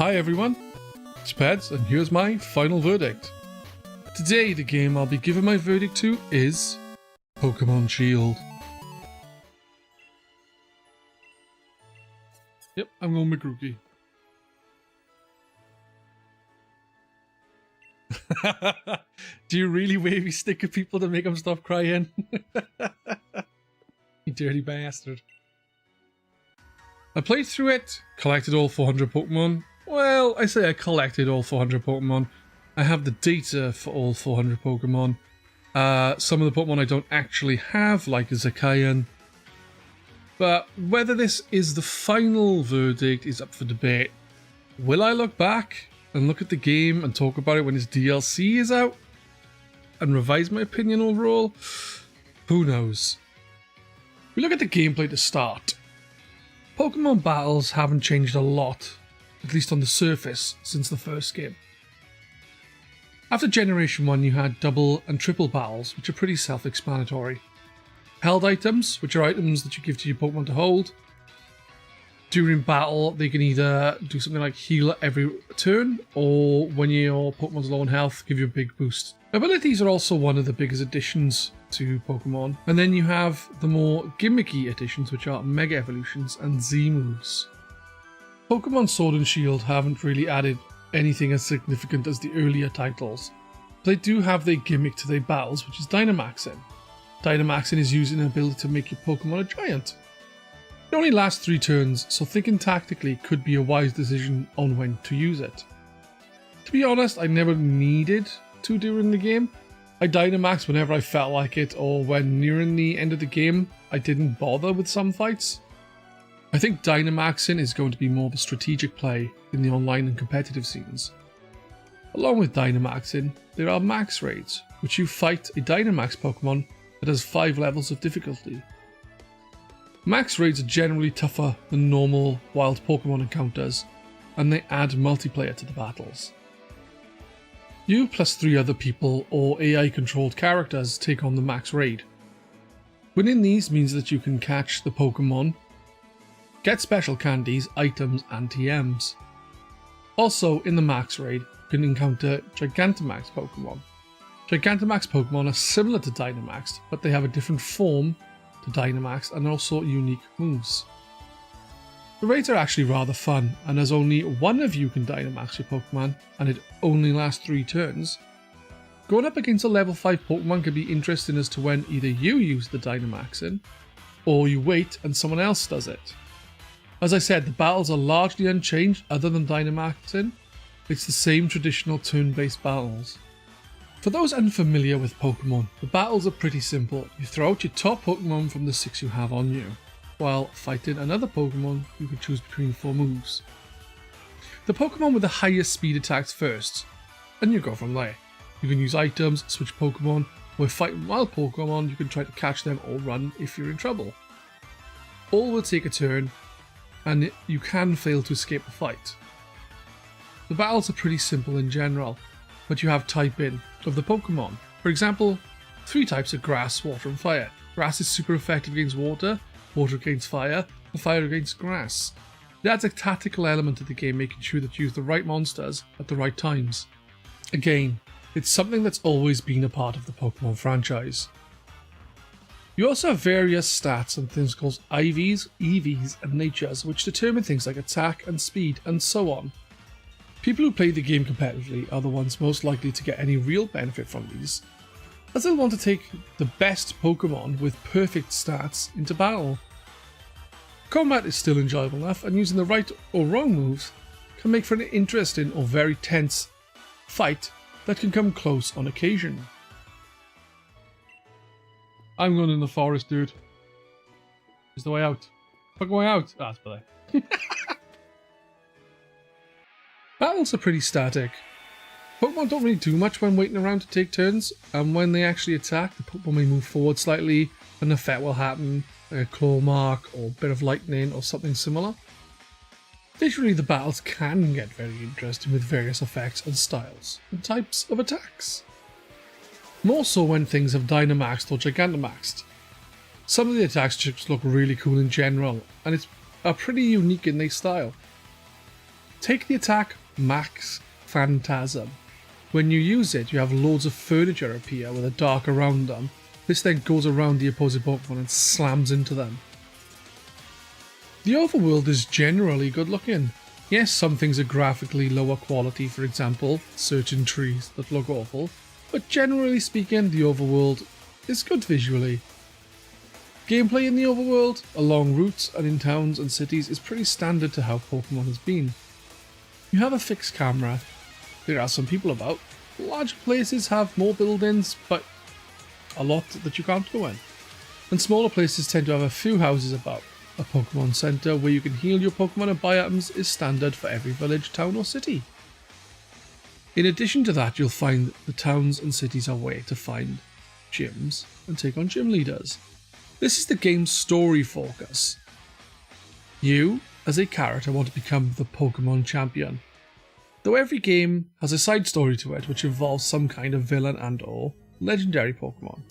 Hi everyone, it's Pedz and here's my final verdict. Today the game I'll be giving my verdict to is Pokémon Shield. Yep, I'm going with Grookey. Do you really wavy stick at people to make them stop crying? You dirty bastard. I played through it, collected all 400 Pokemon. Well, I say I collected all 400 Pokemon. I have the data for all 400 Pokemon. Some of the Pokemon I don't actually have, like Zacian. But whether this is the final verdict is up for debate. Will I look back and look at the game and talk about it when its DLC is out? And revise my opinion overall? Who knows? We look at the gameplay to start. Pokemon battles haven't changed a lot, at least on the surface, since the first game. After Generation 1 you had double and triple battles, which are pretty self-explanatory. Held items, which are items that you give to your Pokemon to hold. During battle, they can either do something like heal every turn, or when your Pokemon's low on health, give you a big boost. Abilities are also one of the biggest additions to Pokemon. And then you have the more gimmicky additions, which are Mega Evolutions and Z-moves. Pokemon Sword and Shield haven't really added anything as significant as the earlier titles. But they do have their gimmick to their battles, which is Dynamaxing. Dynamaxing is using an ability to make your Pokemon a giant. It only lasts 3 turns, so thinking tactically could be a wise decision on when to use it. To be honest, I never needed to during the game. I Dynamaxed whenever I felt like it, or when nearing the end of the game I didn't bother with some fights. I think Dynamaxing is going to be more of a strategic play in the online and competitive scenes. Along with Dynamaxing, there are Max Raids, which you fight a Dynamax Pokemon that has 5 levels of difficulty. Max Raids are generally tougher than normal wild Pokemon encounters, and they add multiplayer to the battles. You plus 3 other people or AI controlled characters take on the Max Raid. Winning these means that you can catch the Pokemon, get special candies, items and TMs. Also in the Max Raid you can encounter Gigantamax Pokemon. Gigantamax Pokemon are similar to Dynamax, but they have a different form to Dynamax and also unique moves. The raids are actually rather fun, and as only one of you can Dynamax your Pokemon and it only lasts 3 turns, going up against a level 5 Pokemon can be interesting as to when either you use the Dynamaxing or you wait and someone else does it. As I said, the battles are largely unchanged other than Dynamaxing. It's the same traditional turn-based battles. For those unfamiliar with Pokemon, the battles are pretty simple. You throw out your top Pokemon from the 6 you have on you. While fighting another Pokemon, you can choose between 4 moves. The Pokemon with the highest speed attacks first, and you go from there. You can use items, switch Pokemon, or if fighting wild Pokemon, you can try to catch them or run if you're in trouble. All will take a turn, and you can fail to escape the fight. The battles are pretty simple in general, but you have typing of the Pokemon. For example, 3 types of grass, water and fire. Grass is super effective against water, water against fire, and fire against grass. It adds a tactical element to the game, making sure that you use the right monsters at the right times. Again, it's something that's always been a part of the Pokemon franchise. You also have various stats and things called IVs, EVs and natures, which determine things like attack and speed and so on. People who play the game competitively are the ones most likely to get any real benefit from these, as they'll want to take the best Pokemon with perfect stats into battle. Combat is still enjoyable enough, and using the right or wrong moves can make for an interesting or very tense fight that can come close on occasion. I'm going in the forest, dude. Is the way out. Fucking way out. Ah, that's pathetic. Battles are pretty static. Pokemon don't really do much when waiting around to take turns, and when they actually attack, the Pokemon may move forward slightly, an effect will happen, like a claw mark or a bit of lightning or something similar. Visually, the battles can get very interesting with various effects and styles and types of attacks. More so when things have Dynamaxed or Gigantamaxed. Some of the attacks just look really cool in general, and are pretty unique in their style. Take the attack Max Phantasm. When you use it, you have loads of furniture appear with a dark around them. This then goes around the opposing Pokemon and slams into them. The overworld is generally good looking. Yes, some things are graphically lower quality, for example, certain trees that look awful, but generally speaking, the overworld is good visually. Gameplay in the overworld, along routes and in towns and cities, is pretty standard to how Pokemon has been. You have a fixed camera. There are some people about. Larger places have more buildings, but a lot that you can't go in. And smaller places tend to have a few houses about. A Pokemon Center where you can heal your Pokemon and buy items is standard for every village, town or city. In addition to that, you'll find the towns and cities are a way to find gyms and take on gym leaders. This is the game's story focus. You, as a character, want to become the Pokemon champion. Though every game has a side story to it which involves some kind of villain and or legendary Pokemon.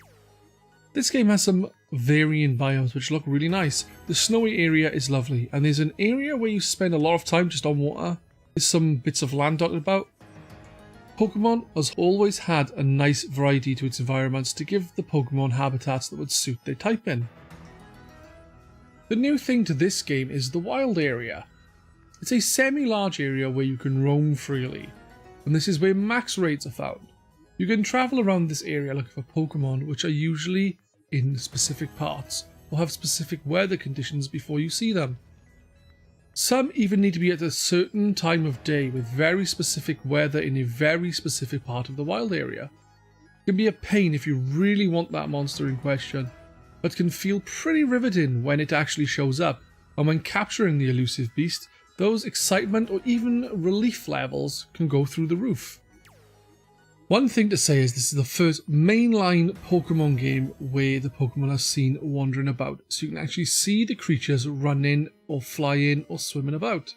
This game has some varying biomes which look really nice. The snowy area is lovely, and there's an area where you spend a lot of time just on water. There's some bits of land dotted about. Pokemon has always had a nice variety to its environments to give the Pokemon habitats that would suit their typing. The new thing to this game is the wild area. It's a semi-large area where you can roam freely, and this is where max raids are found. You can travel around this area looking for Pokemon which are usually in specific parts or have specific weather conditions before you see them. Some even need to be at a certain time of day with very specific weather in a very specific part of the wild area. It can be a pain if you really want that monster in question, but can feel pretty riveting when it actually shows up, and when capturing the elusive beast, those excitement or even relief levels can go through the roof. One thing to say is this is the first mainline Pokemon game where the Pokemon are seen wandering about, so you can actually see the creatures running or flying or swimming about.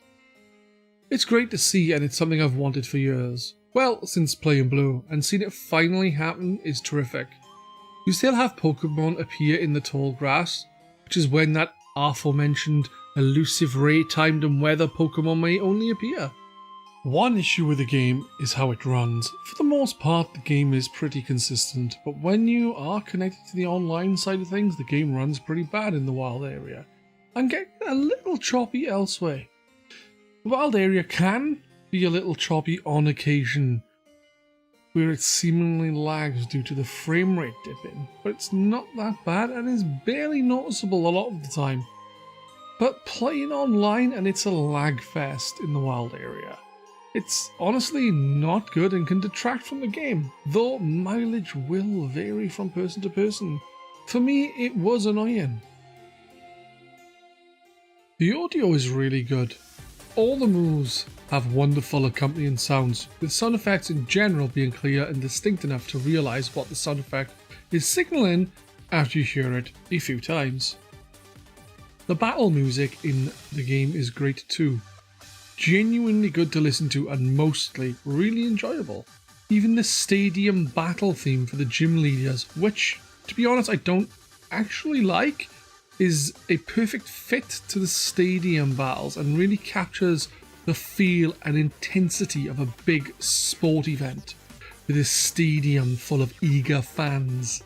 It's great to see, and it's something I've wanted for years. Well, since playing Blue, and seeing it finally happen is terrific. You still have Pokemon appear in the tall grass, which is when that aforementioned elusive ray-timed and weather Pokemon may only appear. One issue with the game is how it runs. For the most part, the game is pretty consistent, but when you are connected to the online side of things, the game runs pretty bad in the wild area, and getting a little choppy elsewhere. The wild area can be a little choppy on occasion, where it seemingly lags due to the frame rate dipping, but it's not that bad and is barely noticeable a lot of the time. But playing online and it's a lag fest in the wild area. It's honestly not good and can detract from the game, though mileage will vary from person to person. For me, it was annoying. The audio is really good. All the moves have wonderful accompanying sounds, with sound effects in general being clear and distinct enough to realise what the sound effect is signalling after you hear it a few times. The battle music in the game is great too. Genuinely good to listen to and mostly really enjoyable. Even the stadium battle theme for the gym leaders, which, to be honest, I don't actually like, is a perfect fit to the stadium battles and really captures the feel and intensity of a big sport event with a stadium full of eager fans.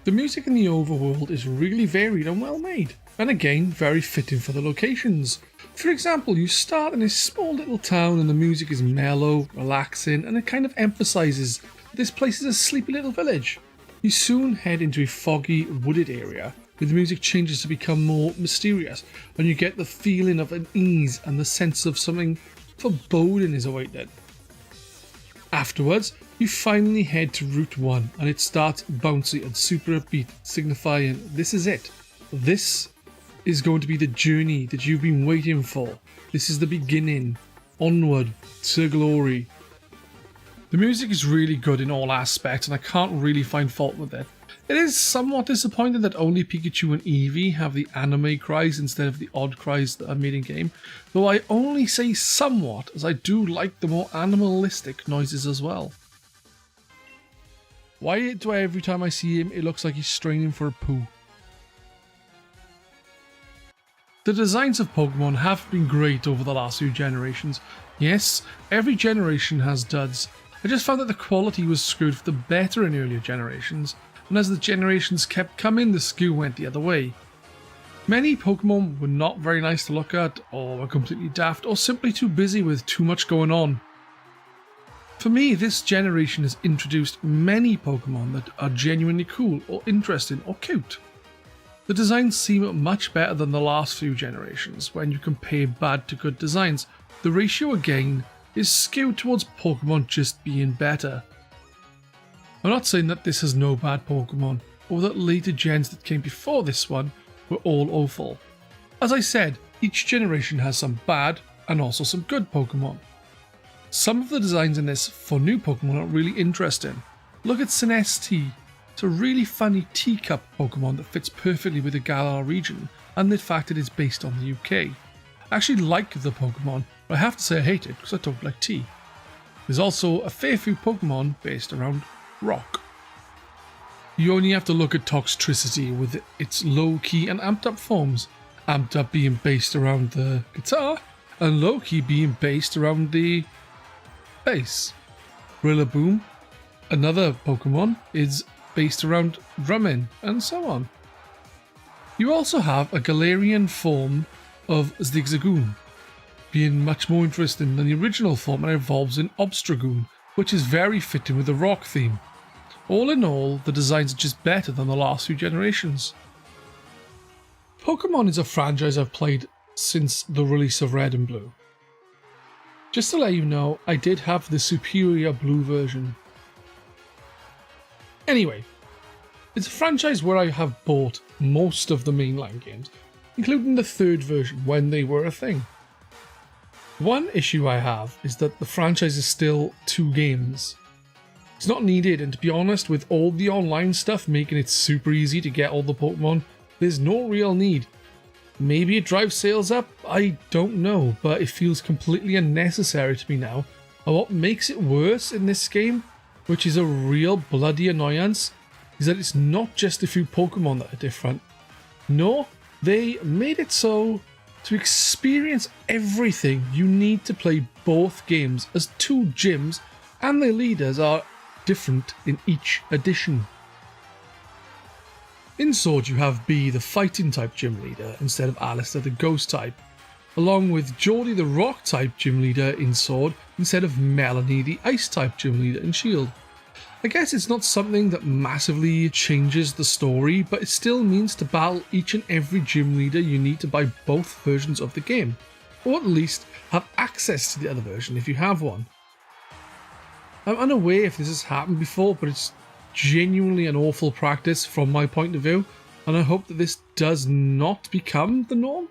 The music in the overworld is really varied and well made, and again very fitting for the locations. For example, you start in a small little town and the music is mellow, relaxing, and it kind of emphasises that this place is a sleepy little village. You soon head into a foggy, wooded area where the music changes to become more mysterious, and you get the feeling of unease and the sense of something foreboding is awaiting. Afterwards, you finally head to Route 1 and it starts bouncy and super upbeat, signifying this is it. This is going to be the journey that you've been waiting for. This is the beginning. Onward to glory. The music is really good in all aspects and I can't really find fault with it. It is somewhat disappointing that only Pikachu and Eevee have the anime cries instead of the odd cries that are made in game, though I only say somewhat as I do like the more animalistic noises as well. Why do every time I see him it looks like he's straining for a poo? The designs of Pokemon have been great over the last few generations. Yes, every generation has duds. I just found that the quality was screwed for the better in earlier generations, and as the generations kept coming, the skew went the other way. Many Pokemon were not very nice to look at, or were completely daft, or simply too busy with too much going on. For me, this generation has introduced many Pokemon that are genuinely cool, or interesting, or cute. The designs seem much better than the last few generations. When you compare bad to good designs, the ratio again is skewed towards Pokemon just being better. I'm not saying that this has no bad Pokemon, or that later gens that came before this one were all awful. As I said, each generation has some bad and also some good Pokemon. Some of the designs in this for new Pokemon are really interesting. Look at Sinesti. It's a really funny teacup Pokemon that fits perfectly with the Galar region, and the fact it is based on the UK. I actually like the Pokemon, but I have to say I hate it because I don't like tea. There's also a fair few Pokemon based around rock. You only have to look at Toxtricity with its low-key and amped-up forms, amped up being based around the guitar, and low-key being based around the bass. Rillaboom, another Pokemon, is based around drumming, and so on. You also have a Galarian form of Zigzagoon, being much more interesting than the original form and evolves in Obstragoon, which is very fitting with the rock theme. All in all, the designs are just better than the last few generations. Pokémon is a franchise I've played since the release of Red and Blue. Just to let you know, I did have the superior blue version. Anyway, it's a franchise where I have bought most of the mainline games, including the third version when they were a thing. One issue I have is that the franchise is still 2 games. It's not needed, and to be honest, with all the online stuff making it super easy to get all the Pokemon, there's no real need. Maybe it drives sales up, I don't know, but it feels completely unnecessary to me now. And what makes it worse in this game, which is a real bloody annoyance, is that it's not just a few Pokemon that are different. No, they made it so to experience everything you need to play both games, as 2 gyms and their leaders are different in each edition. In Sword you have Bee, the fighting type gym leader, instead of Alistair, the ghost type, along with Geordie, the rock type gym leader in Sword, instead of Melanie, the ice type gym leader in Shield. I guess it's not something that massively changes the story, but it still means to battle each and every gym leader you need to buy both versions of the game, or at least have access to the other version if you have one. I'm unaware if this has happened before, but it's genuinely an awful practice from my point of view, and I hope that this does not become the norm.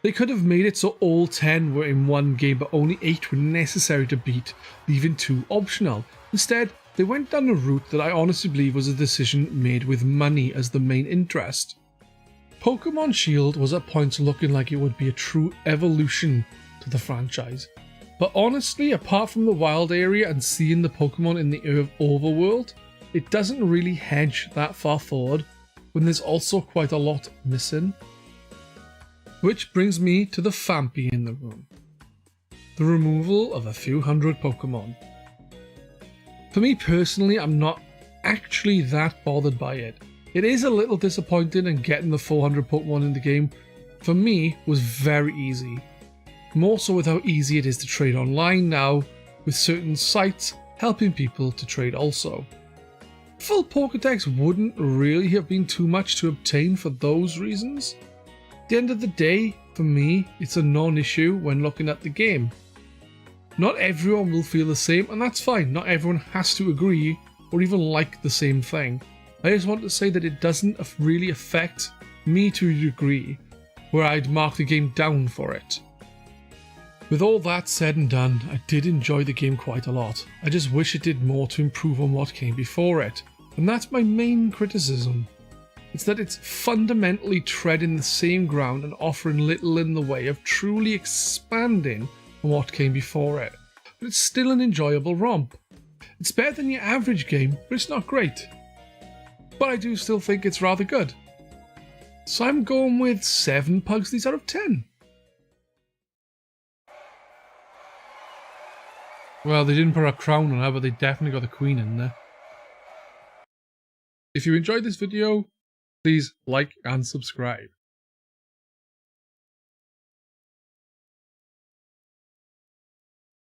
They could have made it so all 10 were in one game, but only 8 were necessary to beat, leaving 2 optional. Instead, they went down a route that I honestly believe was a decision made with money as the main interest. Pokémon Shield was at points looking like it would be a true evolution to the franchise. But honestly, apart from the wild area and seeing the Pokemon in the overworld, it doesn't really hedge that far forward when there's also quite a lot missing. Which brings me to the Phanpy in the room. The removal of a few hundred Pokemon. For me personally, I'm not actually that bothered by it. It is a little disappointing, and getting the 400 Pokemon in the game, for me, was very easy. More so with how easy it is to trade online now, with certain sites helping people to trade also. Full Pokédex wouldn't really have been too much to obtain for those reasons. At the end of the day, for me, it's a non-issue when looking at the game. Not everyone will feel the same, and that's fine. Not everyone has to agree or even like the same thing. I just want to say that it doesn't really affect me to a degree where I'd mark the game down for it. With all that said and done, I did enjoy the game quite a lot. I just wish it did more to improve on what came before it, and that's my main criticism. It's that it's fundamentally treading the same ground and offering little in the way of truly expanding on what came before it, but it's still an enjoyable romp. It's better than your average game, but it's not great. But I do still think it's rather good. So I'm going with 7 Pugsleys out of 10. Well, they didn't put a crown on her, but they definitely got the queen in there. If you enjoyed this video, please like and subscribe.